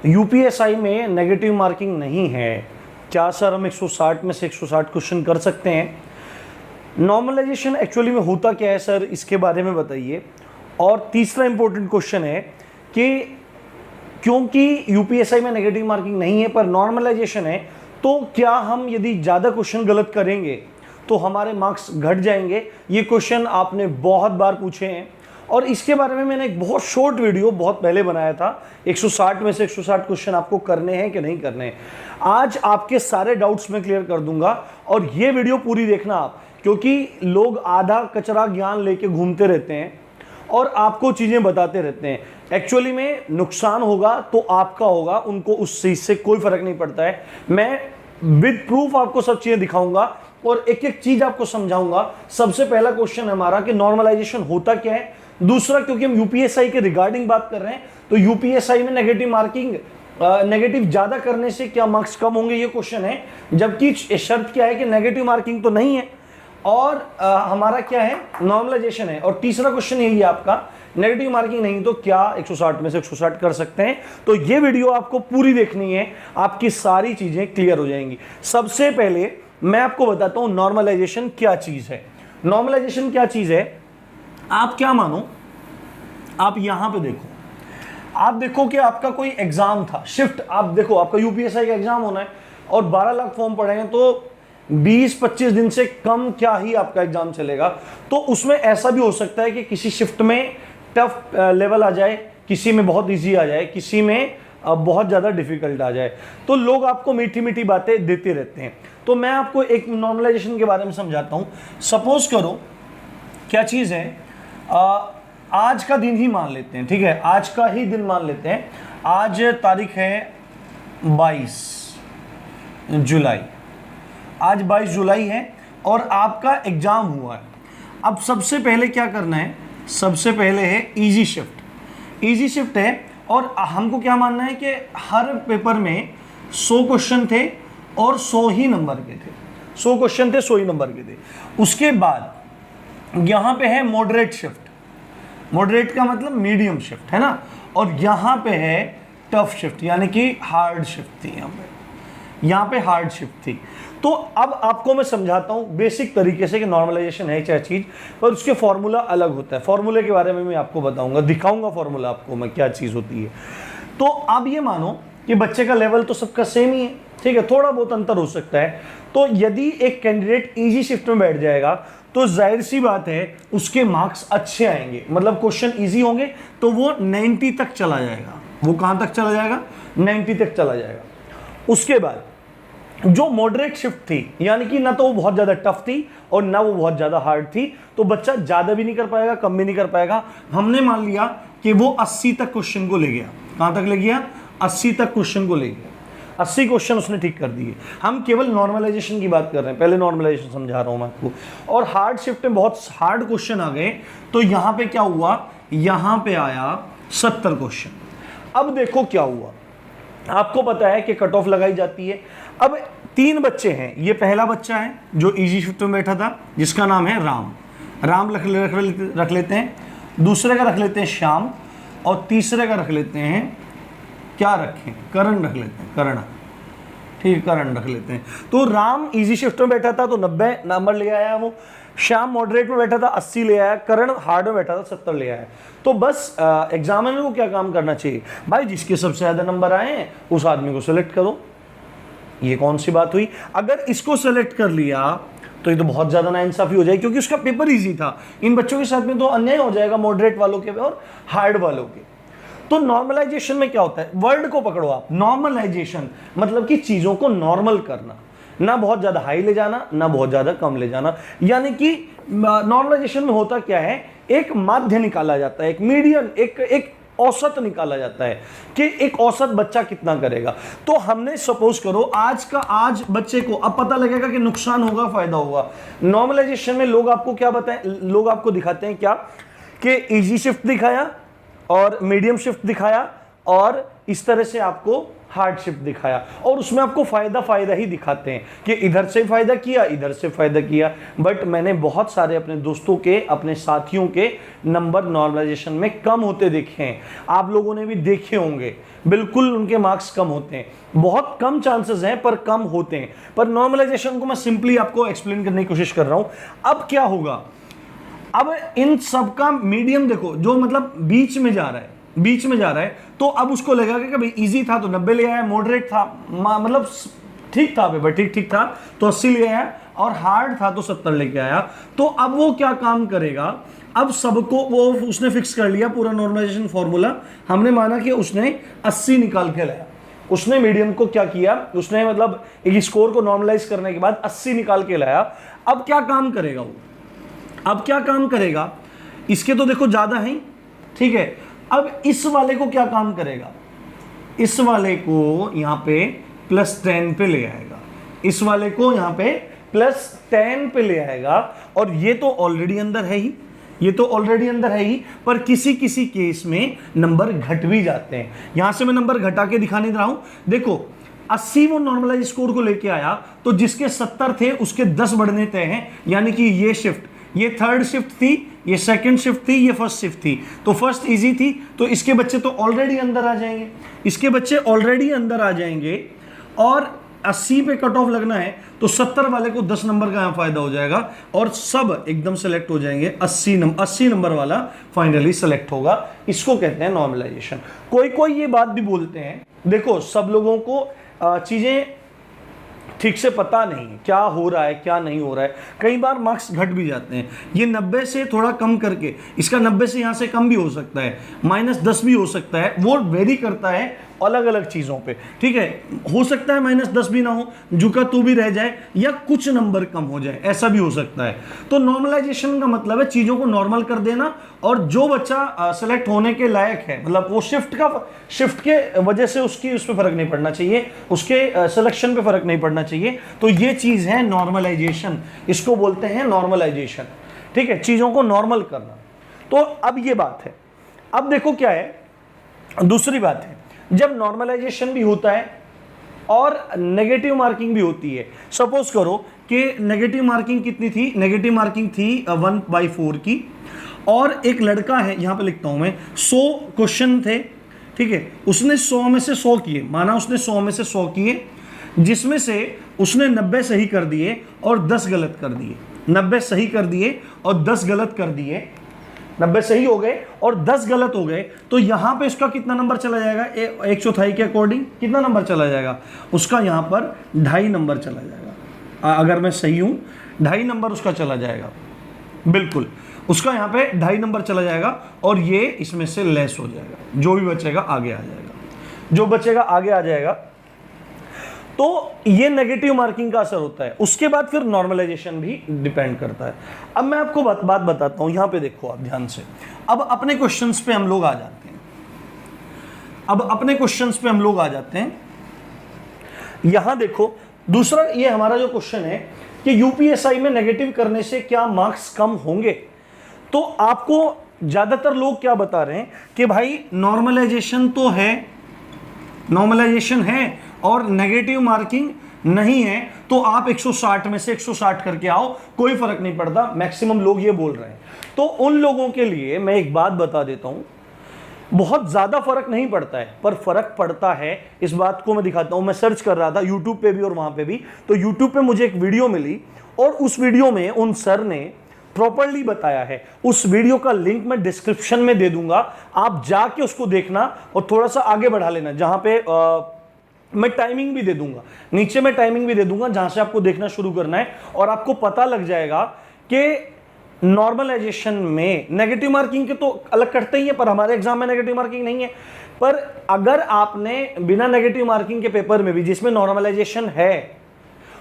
UPSI में negative marking नहीं है। क्या सर हम 160 में से 160 क्वेश्चन कर सकते हैं? नॉर्मलाइजेशन एक्चुअली में होता क्या है सर, इसके बारे में बताइए। और तीसरा इंपॉर्टेंट क्वेश्चन है कि क्योंकि यूपीएसआई में नेगेटिव मार्किंग नहीं है पर नॉर्मलाइजेशन है, तो क्या हम यदि ज़्यादा क्वेश्चन गलत करेंगे तो हमारे मार्क्स घट जाएंगे? ये क्वेश्चन आपने बहुत बार पूछे हैं और इसके बारे में मैंने एक बहुत शॉर्ट वीडियो बहुत पहले बनाया था। 160 में से 160 क्वेश्चन आपको करने हैं कि नहीं करने हैं। आज आपके सारे डाउट्स मैं क्लियर कर दूंगा और ये वीडियो पूरी देखना आप, क्योंकि लोग आधा कचरा ज्ञान लेके घूमते रहते हैं और आपको चीज़ें बताते रहते हैं। एक्चुअली में नुकसान होगा तो आपका होगा, उनको उस चीज़ से कोई फर्क नहीं पड़ता है। मैं विद प्रूफ आपको सब चीज़ें दिखाऊंगा और एक एक चीज़ आपको समझाऊंगा। सबसे पहला क्वेश्चन हमारा कि नॉर्मलाइजेशन होता क्या है। दूसरा, क्योंकि हम यूपीएसआई के रिगार्डिंग बात कर रहे हैं, तो यूपीएसआई में नेगेटिव मार्किंग नेगेटिव ज़्यादा करने से क्या मार्क्स कम होंगे, ये क्वेश्चन है। जबकि शर्त क्या है कि नेगेटिव मार्किंग तो नहीं है और हमारा क्या है, नॉर्मलाइजेशन है। और तीसरा क्वेश्चन यही है आपका, नेगेटिव मार्किंग नहीं तो क्या 160 में से 160 कर सकते हैं। तो ये वीडियो आपको पूरी देखनी है, आपकी सारी चीज़ें क्लियर हो जाएंगी। सबसे पहले मैं आपको बताता हूँ नॉर्मलाइजेशन क्या चीज़ है। नॉर्मलाइजेशन क्या चीज़ है, आप क्या मानो, आप यहां पे देखो, आप देखो कि आपका कोई एग्जाम था, शिफ्ट, आप देखो आपका यूपीएसआई का एग्जाम होना है और 12 लाख फॉर्म पड़े हैं, तो 20-25 दिन से कम क्या ही आपका एग्जाम चलेगा। तो उसमें ऐसा भी हो सकता है कि किसी शिफ्ट में टफ लेवल आ जाए, किसी में बहुत इजी आ जाए, किसी में बहुत ज़्यादा डिफिकल्ट आ जाए। तो लोग आपको मीठी मीठी बातें देते रहते हैं। तो मैं आपको एक नॉर्मलाइजेशन के बारे में समझाता हूँ। सपोज करो क्या चीज़ है, आज का दिन ही मान लेते हैं, ठीक है, आज का ही दिन मान लेते हैं। आज तारीख है 22 जुलाई, आज 22 जुलाई है और आपका एग्जाम हुआ है। अब सबसे पहले क्या करना है, सबसे पहले है इजी शिफ्ट। इजी शिफ्ट है और हमको क्या मानना है कि हर पेपर में 100 क्वेश्चन थे और 100 ही नंबर के थे। 100 क्वेश्चन थे, 100 ही नंबर के थे। उसके बाद यहां पे है मॉडरेट शिफ्ट। मॉडरेट का मतलब मीडियम शिफ्ट है ना, और यहां पे है टफ शिफ्ट, यानी कि हार्ड शिफ्ट थी। यहां पे हार्ड शिफ्ट थी। तो अब आपको मैं समझाता हूं बेसिक तरीके से कि नॉर्मलाइजेशन है क्या चीज, पर उसके फॉर्मूला अलग होता है। फॉर्मूले के बारे में मैं आपको बताऊंगा, दिखाऊंगा फॉर्मूला आपको मैं क्या चीज होती है। तो अब ये मानो कि बच्चे का लेवल तो सबका सेम ही है, ठीक है, थोड़ा बहुत अंतर हो सकता है। तो यदि एक कैंडिडेट इजी शिफ्ट में बैठ जाएगा तो जाहिर सी बात है उसके मार्क्स अच्छे आएंगे, मतलब क्वेश्चन इजी होंगे, तो वो 90 तक चला जाएगा। वो कहां तक चला जाएगा, 90 तक चला जाएगा। उसके बाद जो मॉडरेट शिफ्ट थी, यानी कि ना तो वो बहुत ज्यादा टफ थी और ना वो बहुत ज्यादा हार्ड थी, तो बच्चा ज्यादा भी नहीं कर पाएगा, कम भी नहीं कर पाएगा। हमने मान लिया कि वो 80 तक क्वेश्चन को ले गया। कहां तक ले गया, 80 तक क्वेश्चन को ले गया। 80 क्वेश्चन उसने ठीक कर दिए। हम केवल नॉर्मलाइजेशन की बात कर रहे हैं, पहले नॉर्मलाइजेशन समझा रहा हूं मैं आपको। और हार्ड शिफ्ट में बहुत हार्ड क्वेश्चन आ गए, तो यहां पे क्या हुआ, यहां पे आया 70 क्वेश्चन। अब देखो क्या हुआ, आपको पता है कि कट ऑफ लगाई जाती है। अब 3 बच्चे हैं, ये पहला बच्चा है जो इजी शिफ्ट में बैठा था, जिसका नाम है राम। राम रख लेते हैं, दूसरे का रख लेते हैं श्याम, और तीसरे का रख लेते हैं, क्या रखें, करण रख लेते हैं, करण, ठीक, करण रख लेते हैं। तो राम इजी शिफ्ट में बैठा था तो 90 नंबर ले आया वो, श्याम मॉडरेट में बैठा था 80 ले आया, करण हार्ड में बैठा था 70 ले आया। तो बस एग्जामिनर को क्या काम करना चाहिए, भाई जिसके सबसे ज्यादा नंबर आए हैं उस आदमी को सेलेक्ट करो। ये कौन सी बात हुई, अगर इसको सेलेक्ट कर लिया तो ये तो बहुत ज्यादा नाइंसाफी हो जाएगी, क्योंकि उसका पेपर इजी था। इन बच्चों के साथ में तो अन्याय हो जाएगा, मॉडरेट वालों के और हार्ड वालों के। तो नॉर्मलाइजेशन में क्या होता है, वर्ड को पकड़ो आप, नॉर्मलाइजेशन मतलब कि चीजों को नॉर्मल करना, ना बहुत ज्यादा हाई ले जाना, ना बहुत ज्यादा कम ले जाना। यानी कि नॉर्मलाइजेशन में होता क्या है, एक माध्य निकाला जाता है, एक मीडियन, एक औसत निकाला जाता है कि एक औसत बच्चा कितना करेगा। तो हमने सपोज करो आज बच्चे को अब पता लगेगा कि नुकसान होगा फायदा होगा। नॉर्मलाइजेशन में लोग आपको क्या बताएं, लोग आपको दिखाते हैं क्या कि इजी शिफ्ट दिखाया और मीडियम शिफ्ट दिखाया और इस तरह से आपको हार्डशिप दिखाया, और उसमें आपको फायदा ही दिखाते हैं कि इधर से फायदा किया, इधर से फायदा किया। बट मैंने बहुत सारे अपने दोस्तों के, अपने साथियों के नंबर नॉर्मलाइजेशन में कम होते देखे हैं। आप लोगों ने भी देखे होंगे, बिल्कुल उनके मार्क्स कम होते हैं, बहुत कम चांसेस हैं पर कम होते हैं। पर नॉर्मलाइजेशन को मैं सिंपली आपको एक्सप्लेन करने की कोशिश कर रहा हूं। अब क्या होगा, अब इन सब का मीडियम देखो, जो मतलब बीच में जा रहा है, तो अब उसको लगेगा कि भाई इजी था तो 90 ले आया, मॉडरेट था मतलब ठीक था पेपर, ठीक था तो 80 ले आया, और हार्ड था तो 70 लेके आया। तो अब वो क्या काम करेगा, अब सबको वो उसने फिक्स कर लिया पूरा नॉर्मलाइजेशन फॉर्मूला। हमने माना कि उसने 80 निकाल के लाया, उसने मीडियम को क्या किया, उसने मतलब एक स्कोर को नॉर्मलाइज करने के बाद 80 निकाल के लाया। अब क्या काम करेगा वो, अब क्या काम करेगा, इसके तो देखो ज्यादा है, ठीक है। अब इस वाले को क्या काम करेगा, इस वाले को यहां पे +10 पे ले आएगा, इस वाले को यहां पे +10 पे ले आएगा। और ये तो ऑलरेडी अंदर है ही, ये तो ऑलरेडी अंदर है ही, पर किसी किसी केस में नंबर घट भी जाते हैं। यहां से मैं नंबर घटा के दिखाने दे रहा हूं। देखो 80 वो नॉर्मलाइज स्कोर को लेके आया, तो जिसके 70 थे उसके 10 बढ़ने तय हैं, यानी कि ये शिफ्ट, ये थर्ड शिफ्ट थी, ये सेकंड शिफ्ट थी, ये फर्स्ट शिफ्ट थी। तो फर्स्ट इजी थी, तो इसके बच्चे तो ऑलरेडी अंदर आ जाएंगे, इसके बच्चे ऑलरेडी अंदर आ जाएंगे। और 80 पे कट ऑफ लगना है तो 70 वाले को 10 नंबर का यहाँ फायदा हो जाएगा, और सब एकदम सेलेक्ट हो जाएंगे। 80 नंबर वाला फाइनली सेलेक्ट होगा। इसको कहते हैं नॉर्मलाइजेशन। कोई ये बात भी बोलते हैं, देखो सब लोगों को चीजें ठीक से पता नहीं क्या हो रहा है क्या नहीं हो रहा है, कई बार मार्क्स घट भी जाते हैं। ये 90 से थोड़ा कम करके, इसका 90 से यहाँ से कम भी हो सकता है, -10 भी हो सकता है, वो वेरी करता है अलग अलग चीज़ों पे, ठीक है। हो सकता है -10 भी ना हो, झुका तू भी रह जाए, या कुछ नंबर कम हो जाए, ऐसा भी हो सकता है। तो नॉर्मलाइजेशन का मतलब है चीज़ों को नॉर्मल कर देना, और जो बच्चा सेलेक्ट होने के लायक है, मतलब वो शिफ्ट के वजह से उसकी उस पर फर्क नहीं पड़ना चाहिए, उसके सिलेक्शन पे फर्क नहीं पड़ना चाहिए। तो ये चीज़ है नॉर्मलाइजेशन, इसको बोलते हैं नॉर्मलाइजेशन, ठीक है, चीज़ों को नॉर्मल करना। तो अब ये बात है, अब देखो क्या है, दूसरी बात है, जब नॉर्मलाइजेशन भी होता है और नेगेटिव मार्किंग भी होती है। सपोज करो कि नेगेटिव मार्किंग कितनी थी, नेगेटिव मार्किंग थी 1/4 की, और एक लड़का है, यहां पे लिखता हूं मैं, 100 क्वेश्चन थे, ठीक है, उसने 100 में से 100 किए, माना उसने 100 में से 100 किए, जिसमें से उसने 90 सही कर दिए और 10 गलत कर दिए। 90 सही कर दिए और 10 गलत कर दिए, 90 सही हो गए और 10 गलत हो गए, तो यहां पे इसका कितना नंबर चला जाएगा, 1/4 के अकॉर्डिंग कितना नंबर चला जाएगा, उसका यहां पर 2.5 नंबर चला जाएगा। अगर मैं सही हूं, 2.5 नंबर उसका चला जाएगा, बिल्कुल उसका यहां पे 2.5 नंबर चला जाएगा, और ये इसमें से लेस हो जाएगा, जो भी बचेगा आगे आ जाएगा, जो बचेगा आगे आ जाएगा। तो ये नेगेटिव मार्किंग का असर होता है। उसके बाद फिर नॉर्मलाइजेशन भी डिपेंड करता है। अब मैं आपको बात बताता हूं, यहां पे देखो आप ध्यान से। अब अपने क्वेश्चंस पे हम लोग आ जाते हैं, अब अपने क्वेश्चंस पे हम लोग आ जाते हैं। यहां देखो दूसरा, ये हमारा जो क्वेश्चन है कि यूपीएसआई में नेगेटिव करने से क्या मार्क्स कम होंगे। तो आपको ज्यादातर लोग क्या बता रहे हैं कि भाई नॉर्मलाइजेशन तो है, नॉर्मलाइजेशन है और नेगेटिव मार्किंग नहीं है, तो आप 160 में से 160 करके आओ, कोई फर्क नहीं पड़ता। मैक्सिमम लोग ये बोल रहे हैं। तो उन लोगों के लिए मैं एक बात बता देता हूं, बहुत ज्यादा फर्क नहीं पड़ता है, पर फर्क पड़ता है। इस बात को मैं दिखाता हूं। मैं सर्च कर रहा था यूट्यूब पे भी और वहां पे भी, तो यूट्यूब पे मुझे एक वीडियो मिली, और उस वीडियो में उन सर ने प्रॉपर्ली बताया है। उस वीडियो का लिंक मैं डिस्क्रिप्शन में दे दूंगा, आप जाके उसको देखना और थोड़ा सा आगे बढ़ा लेना। जहां पे मैं टाइमिंग भी दे दूंगा, नीचे मैं टाइमिंग भी दे दूंगा, जहां से आपको देखना शुरू करना है, और आपको पता लग जाएगा कि नॉर्मलाइजेशन में नेगेटिव मार्किंग के तो अलग कटते ही है, पर हमारे एग्जाम में नेगेटिव मार्किंग नहीं है। पर अगर आपने बिना नेगेटिव मार्किंग के पेपर में भी, जिसमें नॉर्मलाइजेशन है,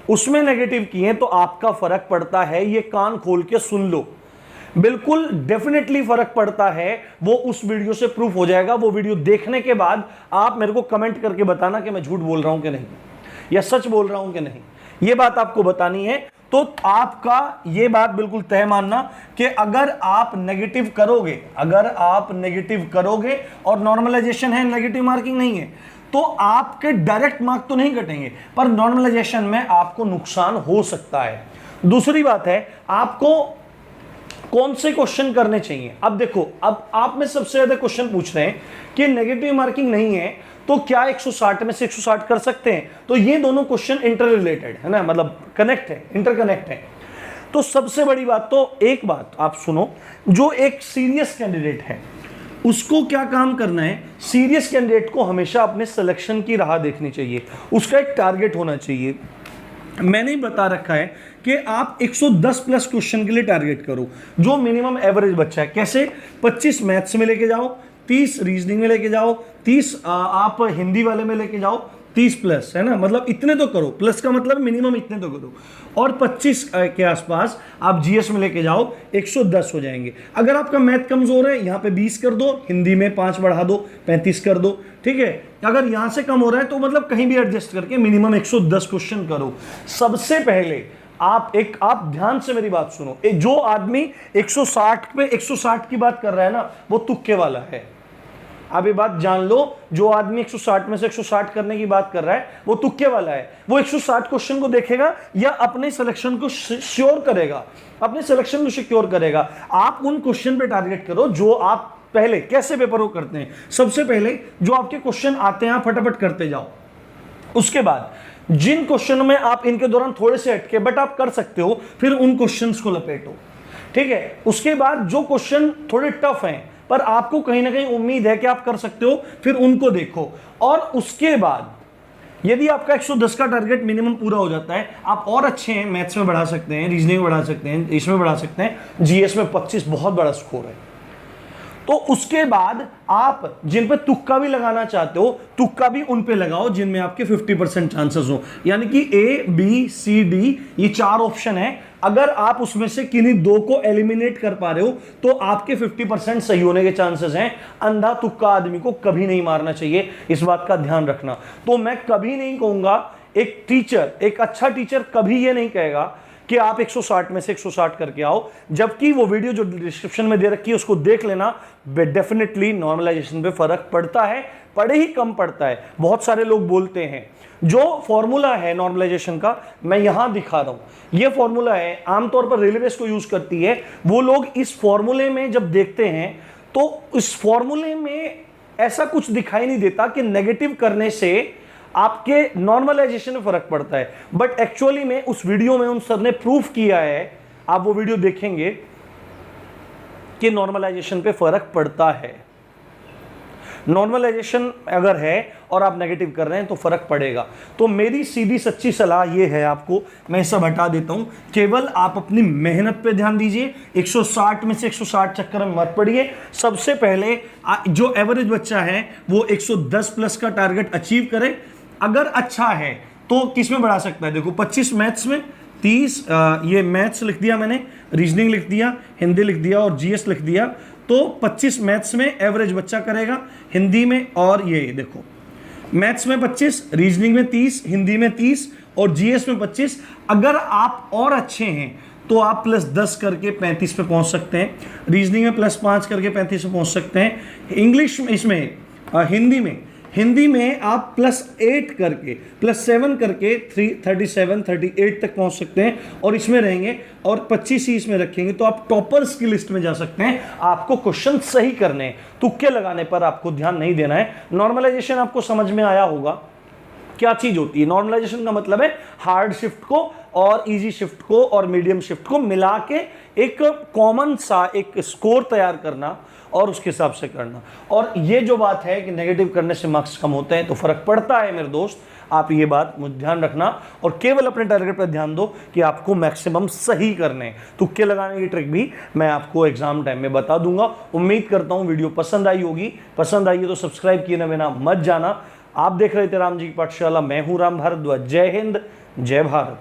उसमें नेगेटिव किए, तो आपका फर्क पड़ता है। ये कान खोल के सुन लो, बिल्कुल डेफिनेटली फर्क पड़ता है। वो उस वीडियो से प्रूफ हो जाएगा। वो वीडियो देखने के बाद आप मेरे को कमेंट करके बताना कि मैं झूठ बोल रहा हूं कि नहीं, या सच बोल रहा हूं कि नहीं, ये बात आपको बतानी है। तो आपका ये बात बिल्कुल तय मानना कि अगर आप नेगेटिव करोगे और नॉर्मलाइजेशन है, नेगेटिव मार्किंग नहीं है, तो आपके डायरेक्ट मार्क तो नहीं कटेंगे, पर नॉर्मलाइजेशन में आपको नुकसान हो सकता है। दूसरी बात है, आपको कौन से क्वेश्चन करने चाहिए। अब देखो, अब आप में सबसे ज्यादा क्वेश्चन पूछ रहे हैं कि नेगेटिव मार्किंग नहीं है तो क्या 160 में से 160 कर सकते हैं। तो ये दोनों क्वेश्चन इंटर रिलेटेड है ना, मतलब कनेक्ट है, इंटरकनेक्ट है। तो सबसे बड़ी बात, तो एक बात आप सुनो, जो एक सीरियस कैंडिडेट है उसको क्या काम करना है, सीरियस कैंडिडेट को हमेशा अपने सिलेक्शन की राह देखनी चाहिए, उसका एक टारगेट होना चाहिए। मैंने बता रखा है कि आप 110 प्लस क्वेश्चन के लिए टारगेट करो, जो मिनिमम एवरेज बच्चा है। कैसे? 25 मैथ्स में लेके जाओ, 30 रीजनिंग में लेके जाओ, 30 आप हिंदी वाले में लेके जाओ, 30 प्लस, है ना, मतलब इतने तो करो, प्लस का मतलब मिनिमम इतने तो करो, और 25 के आसपास आप जीएस में लेके जाओ, 110 हो जाएंगे। अगर आपका मैथ कमजोर है, यहाँ पे 20 कर दो, हिंदी में 5 बढ़ा दो, 35 कर दो, ठीक है। अगर यहां से कम हो रहा है तो मतलब कहीं भी एडजस्ट करके मिनिमम 110 क्वेश्चन करो। सबसे पहले आप ध्यान से मेरी बात सुनो, जो आदमी 160 पे 160 की बात कर रहा है ना, वो तुक्के वाला है। आप ये बात जान लो, जो आदमी 160 में से 160 करने की बात कर रहा है वो तुक्के वाला है। वो 160 क्वेश्चन को देखेगा या अपने सिलेक्शन को श्योर करेगा, अपने सिलेक्शन को सिक्योर करेगा। आप उन क्वेश्चन पे टारगेट करो जो आप पहले कैसे पेपर को करते हैं। सबसे पहले जो आपके क्वेश्चन आते हैं आप फटाफट करते जाओ। उसके बाद जिन क्वेश्चनों में आप इनके दौरान थोड़े से हटके बट आप कर सकते हो, फिर उन क्वेश्चंस को लपेटो, ठीक है। उसके बाद जो क्वेश्चन थोड़े टफ हैं पर आपको कहीं ना कहीं उम्मीद है कि आप कर सकते हो, फिर उनको देखो। और उसके बाद यदि आपका 110 का टारगेट मिनिमम पूरा हो जाता है, आप और अच्छे हैं, मैथ्स में बढ़ा सकते हैं, रीजनिंग में बढ़ा सकते हैं, इसमें बढ़ा सकते हैं, जीएस में 25 बहुत बड़ा स्कोर है। तो उसके बाद आप जिन पे तुक्का भी लगाना चाहते हो, तुक्का भी उन पे लगाओ जिनमें आपके 50% चांसेस हो। यानी कि ए, बी, सी, डी ये 4 ऑप्शन है। अगर आप उसमें से किन्हीं 2 को एलिमिनेट कर पा रहे हो तो आपके 50% सही होने के चांसेस हैं। अंधा तुक्का आदमी को कभी नहीं मारना चाहिए, इस बात का ध्यान रखना। तो मैं कभी नहीं कहूंगा, एक टीचर, एक अच्छा टीचर कभी ये नहीं कहेगा कि आप 160 में से 160 करके आओ, जबकि वो वीडियो जो डिस्क्रिप्शन में दे रखी है उसको देख लेना। डेफिनेटली नॉर्मलाइजेशन पे फर्क पड़ता है, पड़े ही कम पड़ता है। बहुत सारे लोग बोलते हैं जो फॉर्मूला है नॉर्मलाइजेशन का, मैं यहां दिखा रहा हूं, ये फॉर्मूला है, आमतौर पर रेलवेज को यूज करती है। वो लोग इस फॉर्मूले में जब देखते हैं तो इस फॉर्मूले में ऐसा कुछ दिखाई नहीं देता कि नेगेटिव करने से आपके नॉर्मलाइजेशन में फर्क पड़ता है, बट एक्चुअली में उस वीडियो में उन सर ने प्रूफ किया है, आप वो वीडियो देखेंगे कि नॉर्मलाइजेशन पे फर्क पड़ता है। नॉर्मलाइजेशन अगर है और आप नेगेटिव कर रहे हैं तो फर्क पड़ेगा। तो मेरी सीधी सच्ची सलाह ये है आपको, मैं सब हटा देता हूं, केवल आप अपनी मेहनत पे ध्यान दीजिए। 160 में से 160 चक्कर में मत पड़िए। सबसे पहले जो एवरेज बच्चा है वो 110 प्लस का टारगेट अचीव करे। अगर अच्छा है तो किस में बढ़ा सकता है, देखो 25 मैथ्स में, 30 ये मैथ्स लिख दिया मैंने, रीजनिंग लिख दिया, हिंदी लिख दिया और जीएस लिख दिया। तो 25 मैथ्स में एवरेज बच्चा करेगा, हिंदी में, और ये देखो मैथ्स में 25, रीजनिंग में 30, हिंदी में 30 और जीएस में 25। अगर आप और अच्छे हैं तो आप +10 करके 35 पे पहुंच सकते हैं, रीजनिंग में +5 करके 35 पे पहुंच सकते हैं, इंग्लिश में, इसमें हिंदी में आप +8 करके, +7 करके 37, 38 तक पहुंच सकते हैं और इसमें रहेंगे, और 25 ही इसमें रखेंगे तो आप टॉपर्स की लिस्ट में जा सकते हैं। आपको क्वेश्चन सही करने हैं, तुक्के लगाने पर आपको ध्यान नहीं देना है। नॉर्मलाइजेशन आपको समझ में आया होगा क्या चीज होती है। नॉर्मलाइजेशन का मतलब है हार्ड शिफ्ट को और इजी शिफ्ट को और मीडियम शिफ्ट को मिला के एक कॉमन सा एक स्कोर तैयार करना और उसके हिसाब से करना। और ये जो बात है कि नेगेटिव करने से मार्क्स कम होते हैं तो फर्क पड़ता है मेरे दोस्त, आप ये बात ध्यान रखना और केवल अपने टारगेट पर ध्यान दो कि आपको मैक्सिमम सही करने हैं। तुक्के लगाने की ट्रिक भी मैं आपको एग्जाम टाइम में बता दूंगा। उम्मीद करता हूं वीडियो पसंद आई होगी। पसंद आई है तो सब्सक्राइब किए बिना मत जाना। आप देख रहे थे राम जी की पाठशाला, मैं हूं राम भारद्वाज। जय हिंद, जय भारत।